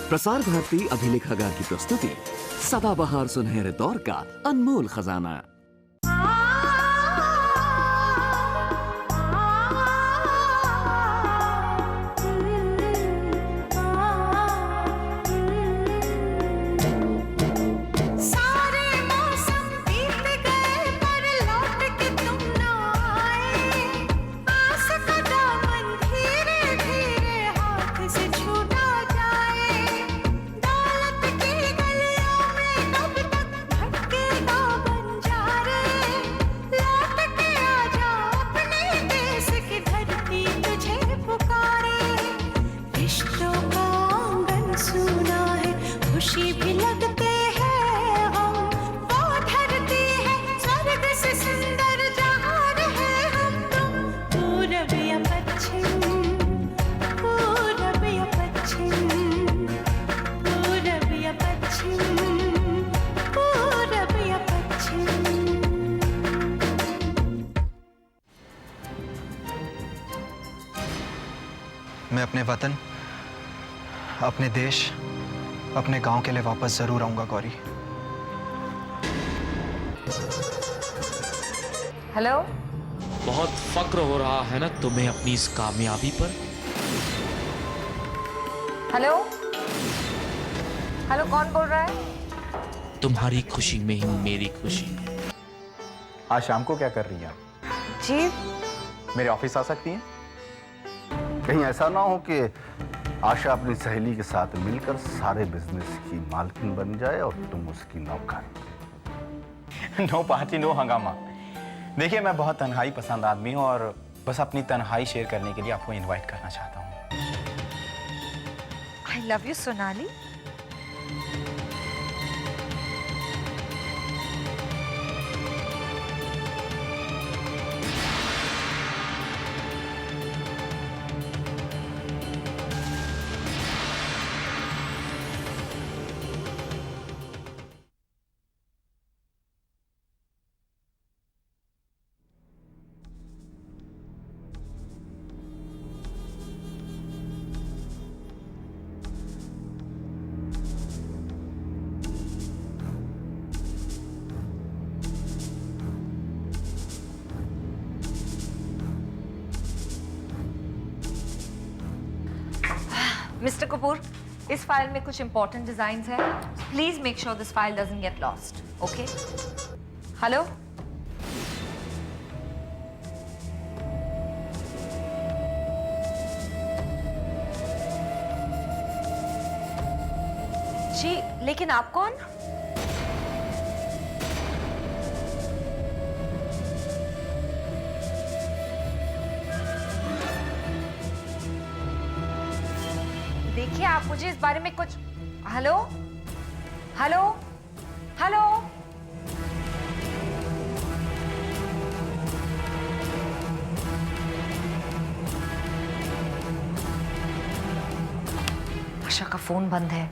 प्रसार भारती अभिलेखागार की प्रस्तुति सदाबहार सुनहरे दौर का अनमोल खजाना। मैं अपने वतन, अपने देश, अपने गांव के लिए वापस जरूर आऊंगा गौरी। हेलो। बहुत फक्र हो रहा है ना तुम्हें अपनी इस कामयाबी पर? हेलो हेलो, कौन बोल रहा है? तुम्हारी खुशी में ही मेरी खुशी। आज शाम को क्या कर रही हैं आप? जी मेरे ऑफिस आ सकती हैं? कहीं ऐसा ना हो कि आशा अपनी सहेली के साथ मिलकर सारे बिजनेस की मालकिन बन जाए और तुम उसकी नौकर। नो पार्टी नो हंगामा। देखिए, मैं बहुत तन्हाई पसंद आदमी हूँ और बस अपनी तन्हाई शेयर करने के लिए आपको इनवाइट करना चाहता हूँ। I love you Sonali. Mister Kapoor, इस फाइल में कुछ इंपॉर्टेंट डिजाइन्स हैं। Please make sure this file doesn't get lost. Okay? Hello. जी, लेकिन आप कौन? देखिए, आप मुझे इस बारे में कुछ। Hello hello hello. आशा का फोन बंद है।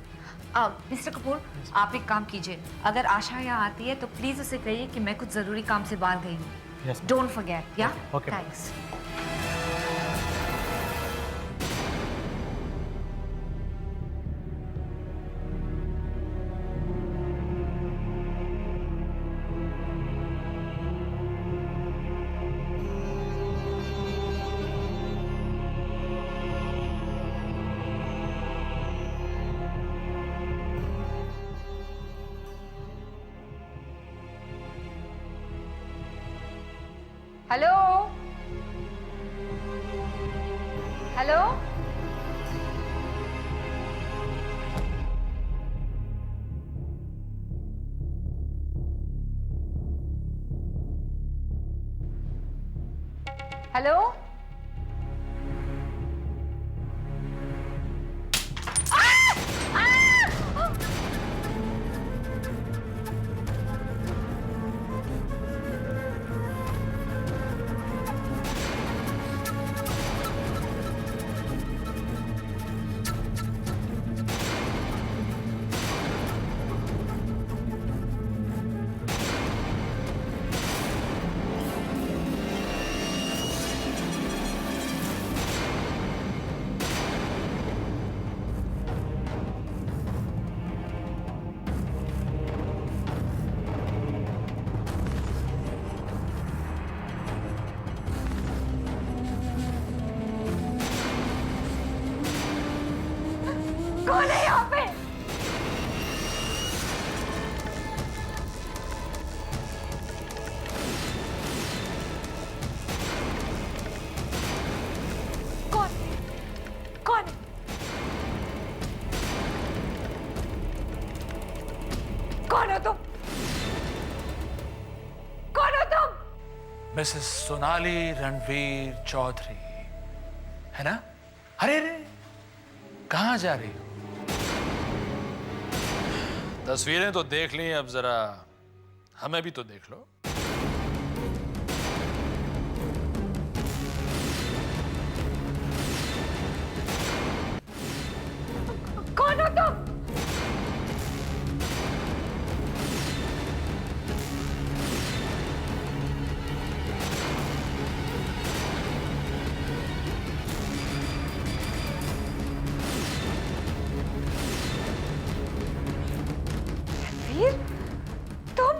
मिस्टर कपूर, आप एक काम कीजिए, अगर आशा यहाँ आती है तो प्लीज उसे कहिए कि मैं कुछ जरूरी काम से बाहर गई हूँ। Don't forget. या थैंक्स। Hello hello. हेलो। कौन हो तुम? कौन हो तुम? मिसेस सोनाली रणवीर चौधरी, है ना? अरे रे, कहां जा रही हो? तस्वीरें तो देख ली, अब जरा हमें भी तो देख लो। कौन हो तुम? रणवीर, तुम?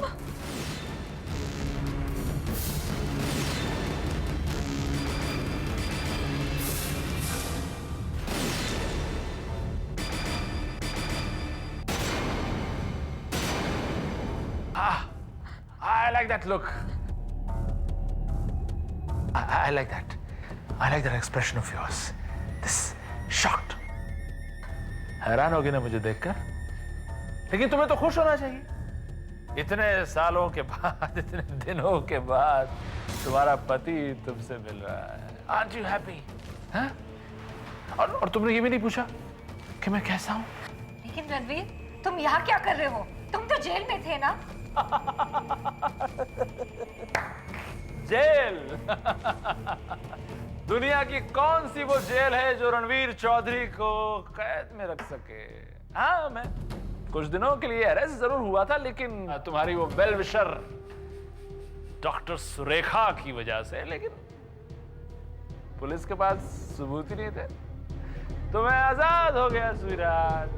I like that look. I like that. I like that expression of yours. This shocked. हैरान होगी ना मुझे देखकर? लेकिन तुम्हें तो खुश होना चाहिए। इतने सालों के बाद, इतने दिनों के बाद तुम्हारा पति तुमसे मिल रहा है। Aren't you happy? हाँ? और तुमने ये भी नहीं पूछा कि मैं कैसा हूँ? लेकिन रणवीर, तुम यहाँ क्या कर रहे हो? तुम तो जेल में थे ना? जेल? दुनिया की कौन सी वो जेल है जो रणवीर चौधरी को कैद में रख सके? हाँ, मैं कुछ दिनों के लिए अरेस्ट जरूर हुआ था, लेकिन तुम्हारी वो वेल विशर डॉक्टर सुरेखा की वजह से। लेकिन पुलिस के पास सबूत ही नहीं थे, तो मैं आजाद हो गया स्वीटहार्ट।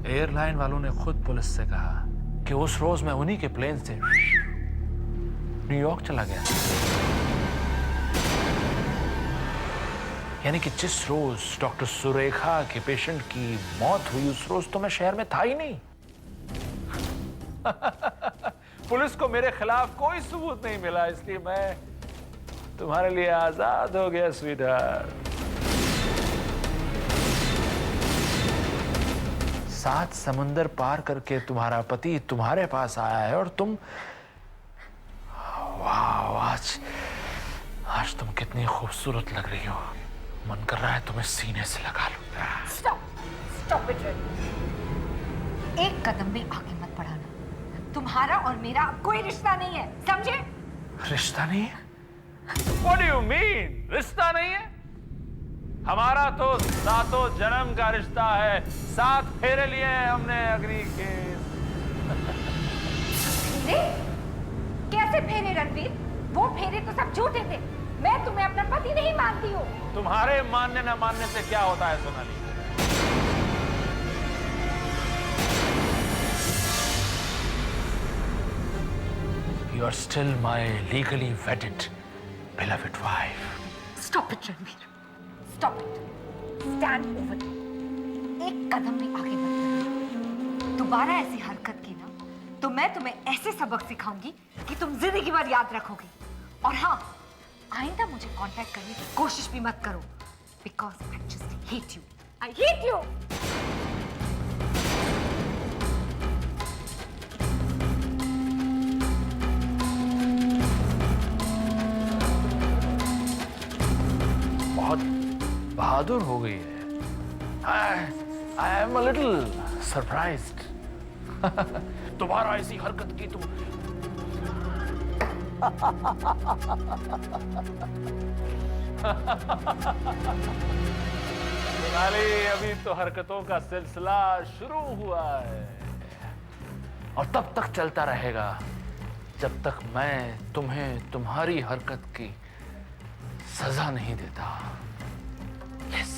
एयरलाइन वालों ने खुद पुलिस से कहा कि उस रोज मैं उन्हीं के प्लेन से न्यूयॉर्क चला गया। यानी कि जिस रोज डॉक्टर सुरेखा के पेशेंट की मौत हुई, उस रोज तो मैं शहर में था ही नहीं। पुलिस को मेरे खिलाफ कोई सबूत नहीं मिला, इसलिए मैं तुम्हारे लिए आजाद हो गया स्वीटहार्ट। 7 समुंदर पार करके तुम्हारा पति तुम्हारे पास आया है और तुम, वाह, आज तुम कितनी खूबसूरत लग रही हो। मन कर रहा है तुम्हें सीने से लगा लूं। Stop it Ranveer. एक कदम भी आगे मत बढ़ाना। तुम्हारा और मेरा अब कोई रिश्ता नहीं है, समझे? रिश्ता नहीं है? What do you mean? रिश्ता नहीं है? हमारा तो 7 जन्म का रिश्ता है। 7 फेरे लिए हमने अग्री के। फेरे? कैसे फेरे रणवीर? वो फेरे तो सब झूठे थे। मैं तुम्हें अपना पति नहीं मानती हूँ। तुम्हारे मानने न मानने से क्या होता है Sonali? You are still my legally wedded, beloved wife. Stop it Ranveer. Stop it. Stand over. एक कदम भी आगे मत बढ़ना। दोबारा ऐसी हरकत की ना, तो मैं तुम्हें ऐसे सबक सिखाऊंगी कि तुम जिंदगी भर याद रखोगी। और हाँ, आइंदा मुझे कांटेक्ट करने की कोशिश भी मत करो, because I just hate you. I hate you. बहुत बहादुर हो गई है। I am a little surprised. दोबारा ऐसी हरकत की तुम। सोनाली, अभी तो हरकतों का सिलसिला शुरू हुआ है और तब तक चलता रहेगा जब तक मैं तुम्हें तुम्हारी हरकत की सजा नहीं देता। Yes.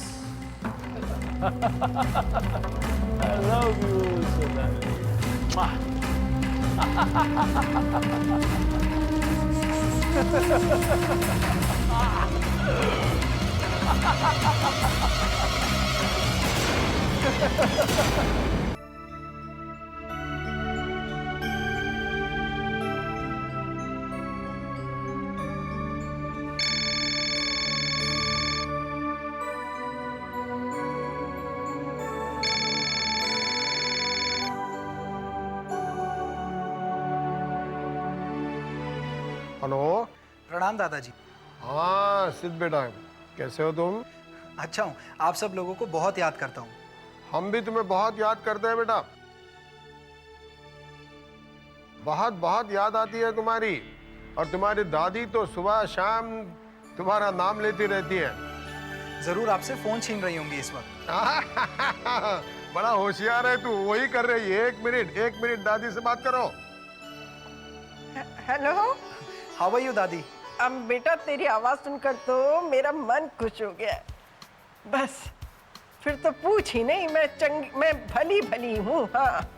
I love you, Sonali. Hello. प्रणाम दादाजी। हाँ सिद्ध बेटा, कैसे हो तुम? अच्छा हूँ, आप सब लोगों को बहुत याद करता हूँ। हम भी तुम्हें बहुत याद करते हैं बेटा, बहुत बहुत याद आती है तुम्हारी। और तुम्हारी दादी तो सुबह शाम तुम्हारा नाम लेती रहती है। जरूर आपसे फोन छीन रही होंगी इस वक्त। बड़ा होशियार है तू, वही कर रही है। एक मिनट दादी से बात करो। हेलो। हाउ आर यू दादी? अब बेटा तेरी आवाज सुनकर तो मेरा मन खुश हो गया। बस फिर तो पूछ ही नहीं, मैं भली भली हूँ। हाँ।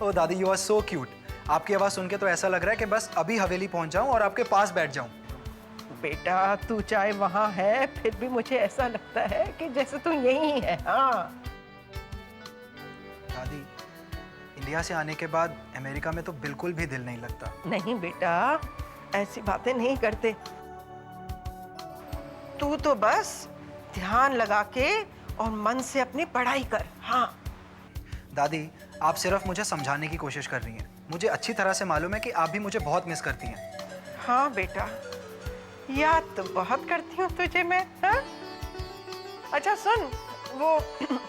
ओ दादी, यू आर सो क्यूट। आपकी आवाज सुन के तो ऐसा लग रहा है कि बस अभी हवेली पहुंच जाऊं और आपके पास बैठ जाऊं। बेटा तू चाहे वहाँ है, फिर भी मुझे ऐसा लगता है कि जैसे तू यहीं है। हाँ। दादी, इंडिया से आने के बाद अमेरिका में तो बिल्कुल भी दिल नहीं लगता। नहीं बेटा, ऐसी बातें नहीं करते। तू तो बस ध्यान लगा के और मन से अपनी पढ़ाई कर। हाँ। दादी, आप सिर्फ मुझे समझाने की कोशिश कर रही हैं। मुझे अच्छी तरह से मालूम है कि आप भी मुझे बहुत मिस करती हैं। हाँ बेटा, याद तो बहुत करती हूँ तुझे मैं। हाँ? अच्छा सुन, वो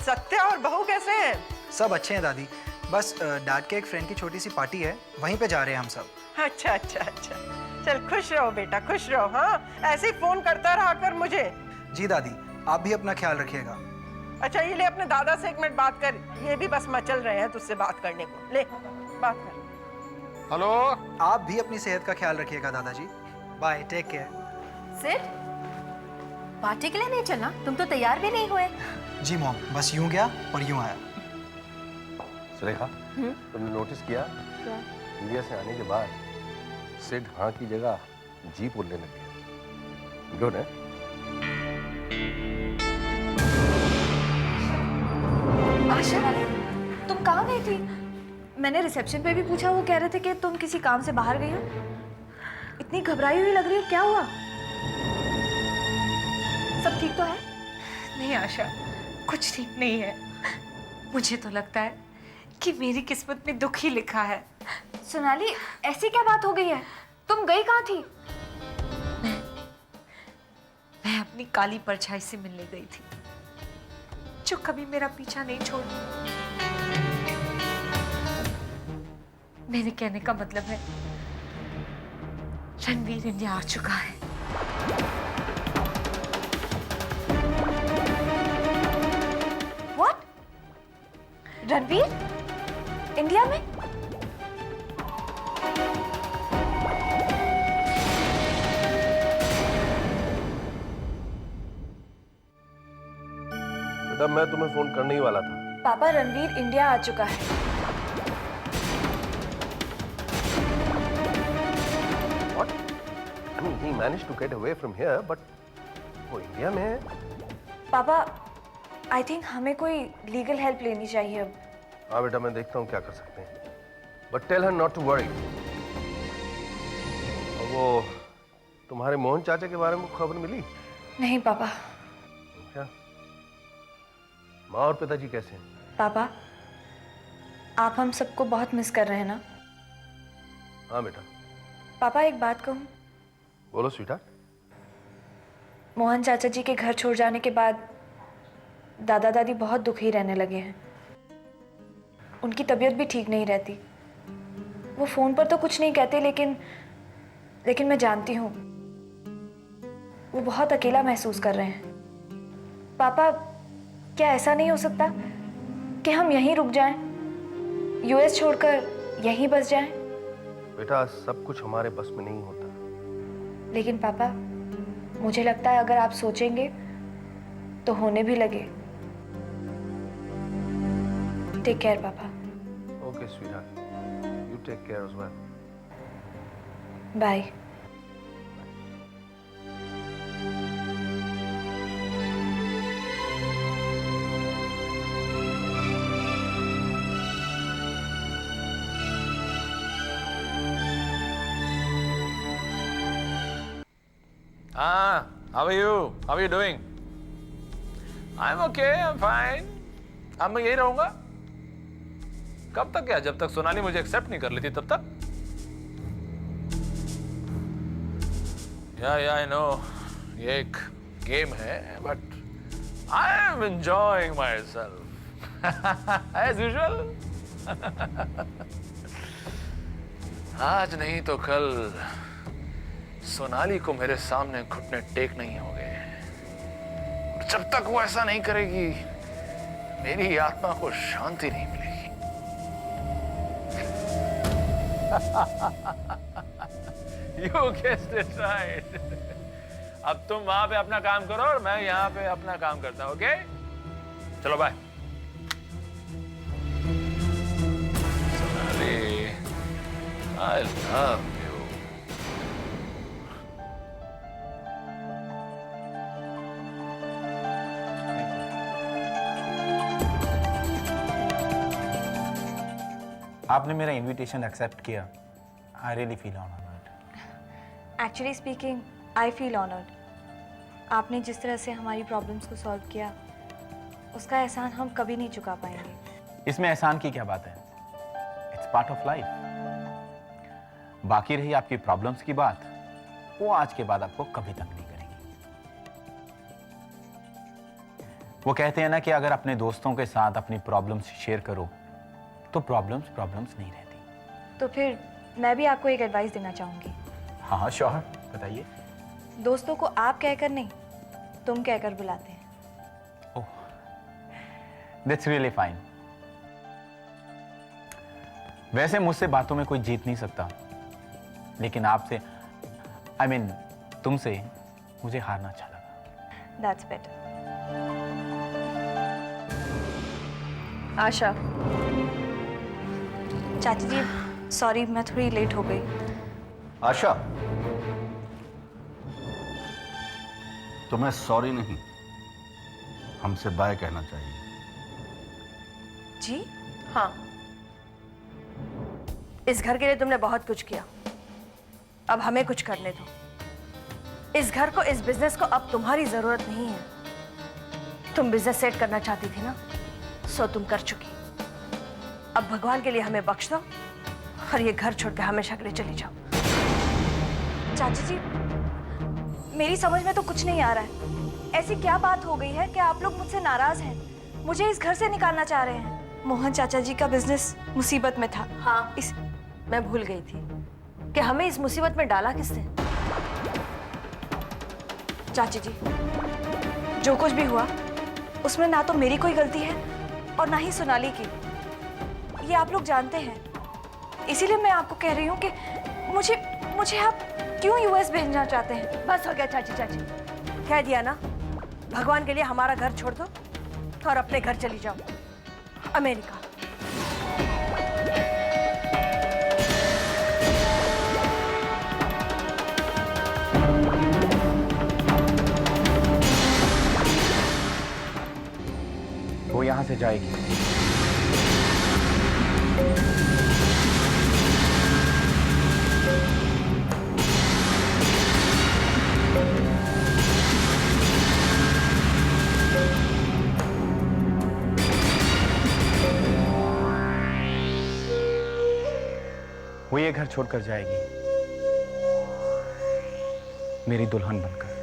सत्या और बहू कैसे हैं? सब अच्छे हैं दादी, बस डैड के एक फ्रेंड की छोटी सी पार्टी है, वहीं पे जा रहे हैं हम सब। अच्छा अच्छा अच्छा, चल खुश रहो बेटा, खुश रहो। हाँ, ऐसे ही फोन करता रहा कर मुझे। जी दादी, आप भी अपना ख्याल रखिएगा। अच्छा ये ले, अपने दादा से एक मिनट बात कर, ये भी बस मचल रहे हैं तुझसे बात करने को। ले बात कर। हेलो। आप भी अपनी सेहत का ख्याल रखिएगा दादाजी। Bye, take care. Sid, party के लिए नहीं चलना? तुम तो तैयार भी नहीं हुए। जी मॉम, बस यूं गया और यूं आया। सुरेखा, तुमने नोटिस किया इंडिया से आने के बाद सिड हाँ की जगह जी बोलने लग गया। गुड है। आशा, तुम कहाँ गई थी? मैंने रिसेप्शन पे भी पूछा, वो कह रहे थे कि तुम किसी काम से बाहर गई हो। इतनी घबराई हुई लग रही हो, क्या हुआ? सब ठीक तो है? नहीं आशा, कुछ ठीक नहीं है। मुझे तो लगता है कि मेरी किस्मत में दुख ही लिखा है। सोनाली, ऐसी क्या बात हो गई है? तुम गई कहाँ थी? मैं अपनी काली परछाई से मिलने गई थी, जो कभी मेरा पीछा नहीं छोड़ी। मेरे कहने का मतलब है, रणवीर इंडिया आ चुका है। What? रणवीर इंडिया में? बेटा, मैं तुम्हें फोन करने ही वाला था। पापा, रणवीर इंडिया आ चुका है। What? I mean, he managed to get away from here, but वो इंडिया में है। पापा, आई थिंक हमें कोई लीगल हेल्प लेनी चाहिए अब। हाँ बेटा, मैं देखता हूँ क्या कर सकते हैं। But tell her not to worry. और वो तुम्हारे मोहन चाचा के बारे में खबर मिली? नहीं पापा। क्या? माँ और पिताजी कैसे हैं? पापा, आप हम सबको बहुत मिस कर रहे हैं ना? हाँ बेटा। पापा, एक बात कहूँ? बोलो स्वीटा। मोहन चाचा जी के घर छोड़ जाने के बाद दादा दादी बहुत दुखी रहने लगे हैं। उनकी तबीयत भी ठीक नहीं रहती। वो फोन पर तो कुछ नहीं कहते, लेकिन मैं जानती हूँ वो बहुत अकेला महसूस कर रहे हैं। पापा, क्या ऐसा नहीं हो सकता कि हम यहीं रुक जाएं, यूएस छोड़कर यहीं बस जाएं? बेटा, सब कुछ हमारे बस में नहीं होता। लेकिन पापा, मुझे लगता है अगर आप सोचेंगे तो होने भी लगे। टेक केयर पापा। Okay sweetheart, you take care as well. Bye. How are you? How are you doing? I'm okay, I'm fine. अब मैं यही रहूंगा। कब तक क्या? जब तक सोनाली मुझे एक्सेप्ट नहीं कर लेती तब तक। Yeah, I know. ये एक गेम है, but I am enjoying myself. As usual. आज नहीं तो कल सोनाली को मेरे सामने घुटने टेक नहीं होंगे। और जब तक वो ऐसा नहीं करेगी, मेरी आत्मा को शांति नहीं मिलेगी। You guessed it right. अब तुम वहां पे अपना काम करो और मैं यहाँ पे अपना काम करता हूँ, ओके? चलो bye. Sonali, I love you. आपने मेरा इनविटेशन एक्सेप्ट किया। I really feel honoured. Actually speaking I feel honoured. आपने जिस तरह से हमारी प्रॉब्लम्स को सॉल्व किया, उसका एहसान हम कभी नहीं चुका पाएंगे। इसमें एहसान की क्या बात है? It's part of life. बाकी रही आपकी प्रॉब्लम्स की बात, वो आज के बाद आपको कभी तंग नहीं करेगी। वो कहते हैं ना कि अगर अपने दोस्तों के साथ अपनी प्रॉब्लम्स शेयर करो तो प्रॉब्लम्स नहीं रहती। तो फिर मैं भी आपको एक एडवाइस देना चाहूँगी। हाँ श्योर, बताइए। दोस्तों को आप कहकर नहीं, तुम कहकर बुलाते हैं। ओह, दैट्स रियली फाइन। वैसे मुझसे बातों में कोई जीत नहीं सकता, लेकिन आपसे I mean, तुमसे मुझे हारना अच्छा लगा। That's better. आशा, चाची जी सॉरी, मैं थोड़ी लेट हो गई। आशा, तुम्हें सॉरी नहीं, हमसे बाय कहना चाहिए। जी हाँ, इस घर के लिए तुमने बहुत कुछ किया, अब हमें कुछ करने दो। इस घर को, इस बिजनेस को अब तुम्हारी जरूरत नहीं है। तुम बिजनेस सेट करना चाहती थी ना, सो तुम कर चुकी। अब भगवान के लिए हमें बख्श दो और ये घर छोड़ के हमेशा के लिए चली जाओ। चाची जी, मेरी समझ में तो कुछ नहीं आ रहा है। ऐसी क्या बात हो गई है कि आप लोग मुझसे नाराज हैं, मुझे इस घर से निकालना चाह रहे हैं? मोहन चाचा जी का बिजनेस मुसीबत में था। हाँ, मैं भूल गई थी कि हमें इस मुसीबत में डाला किसने। चाची जी, जो कुछ भी हुआ उसमें ना तो मेरी कोई गलती है और ना ही सोनाली की। ये आप लोग जानते हैं, इसीलिए मैं आपको कह रही हूँ कि मुझे आप क्यों यूएस भेजना चाहते हैं? बस हो गया चाची, कह दिया ना। भगवान के लिए हमारा घर छोड़ दो और अपने घर चली जाओ, अमेरिका। वो यहां से जाएगी। वो ये घर छोड़कर जाएगी, मेरी दुल्हन बनकर।